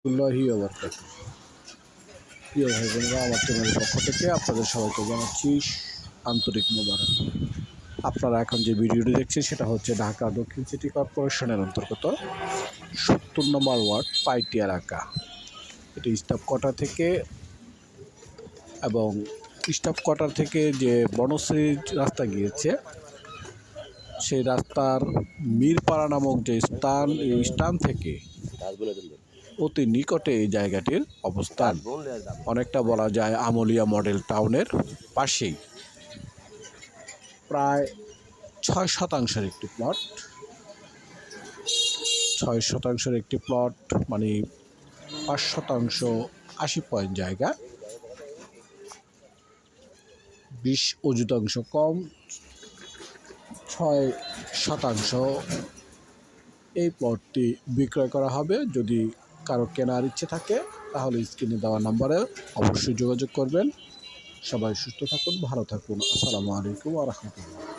আল্লাহি ওয়া বারাকাতুহু। প্রিয় ভাই বোনেরা, আমার চ্যানেলের পক্ষ থেকে আপনাদের সবাইকে জানাচ্ছি আন্তরিক মোবারক। আপনারা এখন যে ভিডিওটি দেখছেন সেটা হচ্ছে ঢাকা দক্ষিণ সিটি কর্পোরেশনের অন্তর্গত ৭০ নম্বর ওয়ার্ড পাইটি এলাকা। এটি স্টাফ কোয়ার্টার থেকে এবং স্টাফ কোয়ার্টার থেকে যে বনশ্রী রাস্তা গিয়েছে সেই রাস্তার মিরপাড়া নামক যে স্থান, এই স্থান থেকে অতি নিকটে এই জায়গাটির অবস্থান। অনেকটা বলা যায় আমলিয়া মডেল টাউনের পাশেই। প্রায় ৬% একটি প্লট, ৬% একটি প্লট মানে ৫% ৮০ পয়েন্ট জায়গা, ২০ অযুতাংশ কম, ৬% এই প্লটটি বিক্রয় করা হবে। যদি কারো কেনার ইচ্ছে থাকে তাহলে স্ক্রিনে দেওয়া নাম্বারে অবশ্যই যোগাযোগ করবেন। সবাই সুস্থ থাকুন, ভালো থাকুন। আসসালামু আলাইকুম ওয়া রাহমাতুল্লাহ।